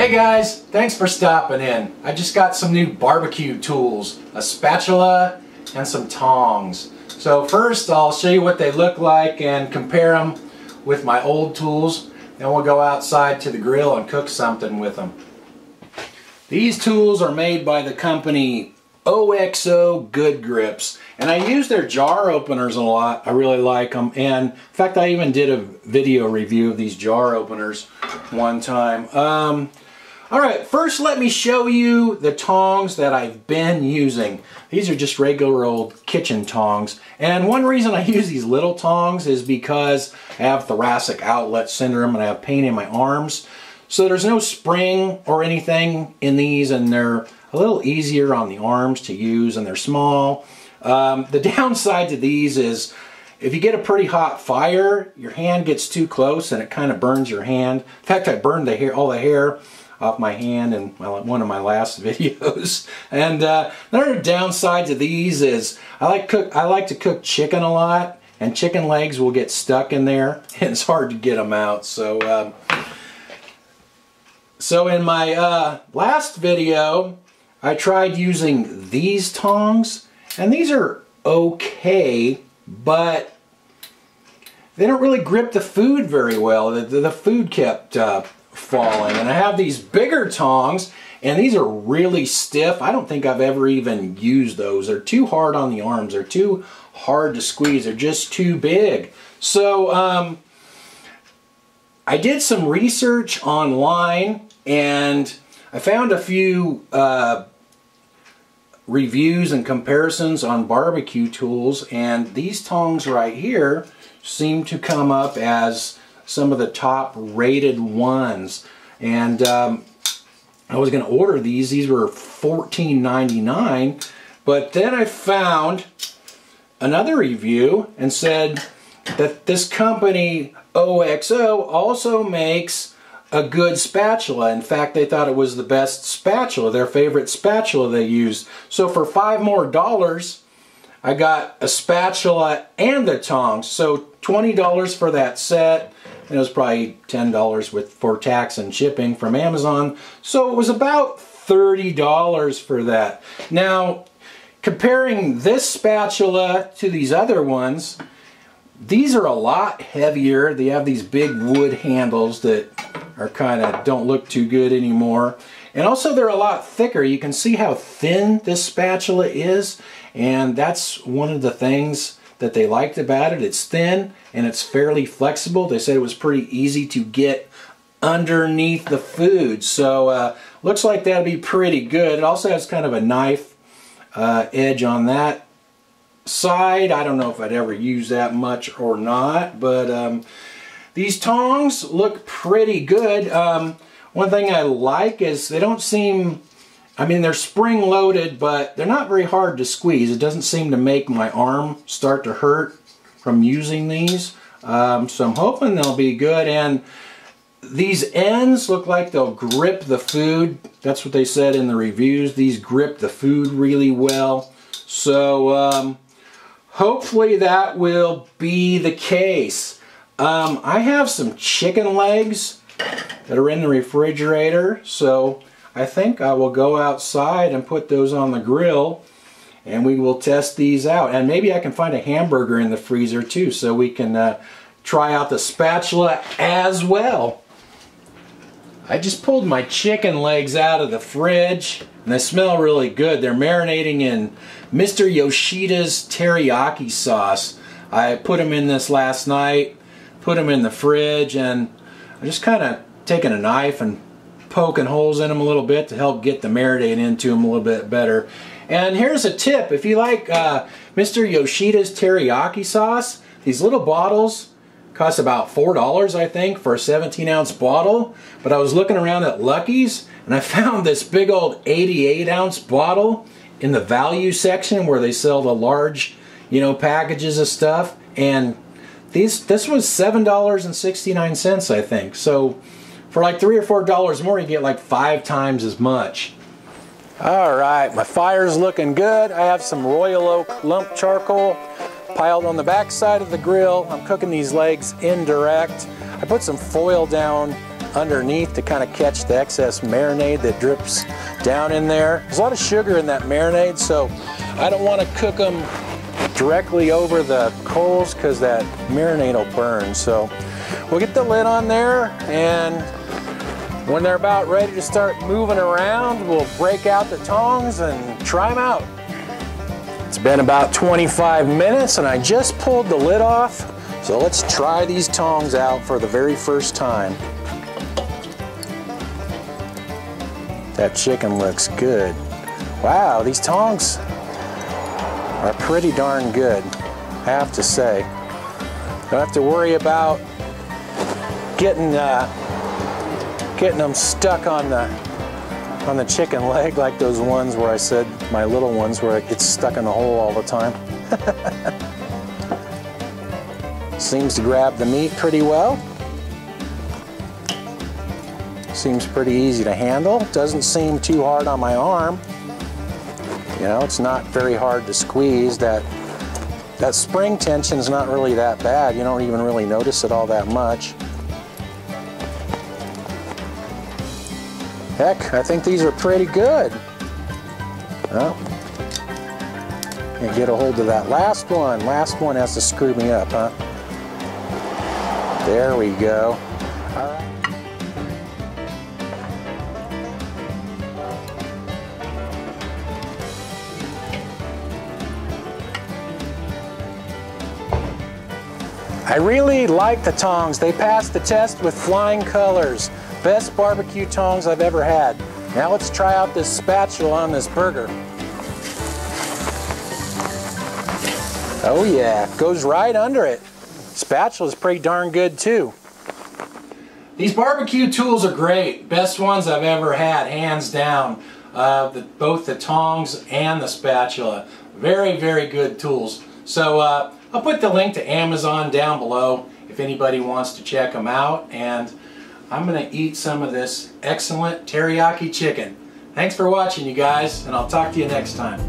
Hey guys, thanks for stopping in. I just got some new barbecue tools, a spatula and some tongs. So first I'll show you what they look like and compare them with my old tools. Then we'll go outside to the grill and cook something with them. These tools are made by the company OXO Good Grips, and I use their jar openers a lot. I really like them, and in fact I even did a video review of these jar openers one time. Alright, first let me show you the tongs that I've been using. These are just regular old kitchen tongs, and one reason I use these little tongs is because I have thoracic outlet syndrome and I have pain in my arms. So there's no spring or anything in these, and they're a little easier on the arms to use, and they're small. The downside to these is if you get a pretty hot fire, your hand gets too close and it kind of burns your hand. In fact, I burned the hair, all the hair off my hand in one of my last videos. And another downside to these is I like to cook chicken a lot, and chicken legs will get stuck in there and it's hard to get them out. So in my last video, I tried using these tongs, and these are okay, but they don't really grip the food very well. The food kept falling. And I have these bigger tongs, and these are really stiff. I don't think I've ever even used those. They're too hard on the arms. They're too hard to squeeze. They're just too big. So I did some research online, and I found a few reviews and comparisons on barbecue tools, and these tongs right here seem to come up as some of the top rated ones. And I was going to order these. These were $14.99, but then I found another review and said that this company OXO also makes a good spatula. In fact, they thought it was the best spatula, their favorite spatula they used. So for $5 more, I got a spatula and the tongs. So $20 for that set, and it was probably $10 for tax and shipping from Amazon. So it was about $30 for that. Now, comparing this spatula to these other ones, these are a lot heavier. They have these big wood handles that are kind of don't look too good anymore. And also they're a lot thicker. You can see how thin this spatula is, and that's one of the things that they liked about it. It's thin and it's fairly flexible. They said it was pretty easy to get underneath the food. So looks like that'll be pretty good. It also has kind of a knife edge on that side. I don't know if I'd ever use that much or not, but these tongs look pretty good. One thing I like is they don't seem, I mean, they're spring-loaded, but they're not very hard to squeeze. It doesn't seem to make my arm start to hurt from using these. So I'm hoping they'll be good. And these ends look like they'll grip the food. That's what they said in the reviews. These grip the food really well. So hopefully that will be the case. I have some chicken legs that are in the refrigerator, so I think I will go outside and put those on the grill, and we will test these out. And maybe I can find a hamburger in the freezer too, so we can try out the spatula as well. I just pulled my chicken legs out of the fridge, and they smell really good. They're marinating in Mr. Yoshida's teriyaki sauce. I put them in this last night, put them in the fridge, and I'm just kind of taking a knife and poking holes in them a little bit to help get the marinade into them a little bit better. And here's a tip: if you like Mr. Yoshida's teriyaki sauce, these little bottles cost about $4, I think, for a 17-ounce bottle. But I was looking around at Lucky's, and I found this big old 88-ounce bottle in the value section where they sell the large, packages of stuff. And this was $7.69, I think. So for like $3 or $4 more, you get like 5 times as much. All right, my fire's looking good. I have some Royal Oak lump charcoal piled on the back side of the grill. I'm cooking these legs indirect. I put some foil down underneath to kind of catch the excess marinade that drips down in there. There's a lot of sugar in that marinade, so I don't want to cook them directly over the coals because that marinade will burn. So we'll get the lid on there, and when they're about ready to start moving around, we'll break out the tongs and try them out. It's been about 25 minutes and I just pulled the lid off. So let's try these tongs out for the very first time. That chicken looks good. Wow, these tongs are pretty darn good, I have to say. Don't have to worry about getting them stuck on the chicken leg like those ones where I said, my little ones, where it gets stuck in the hole all the time. Seems to grab the meat pretty well. Seems pretty easy to handle. Doesn't seem too hard on my arm. You know, it's not very hard to squeeze. That spring tension is not really that bad. You don't even really notice it all that much. Heck, I think these are pretty good. Well, can't get a hold of that last one. Last one has to screw me up, huh? There we go. All right. I really like the tongs. They passed the test with flying colors. Best barbecue tongs I've ever had. Now let's try out this spatula on this burger. Oh yeah, goes right under it. Spatula's pretty darn good too. These barbecue tools are great. Best ones I've ever had, hands down. Both the tongs and the spatula. Very, very good tools. So I'll put the link to Amazon down below if anybody wants to check them out. And I'm going to eat some of this excellent teriyaki chicken. Thanks for watching, you guys, and I'll talk to you next time.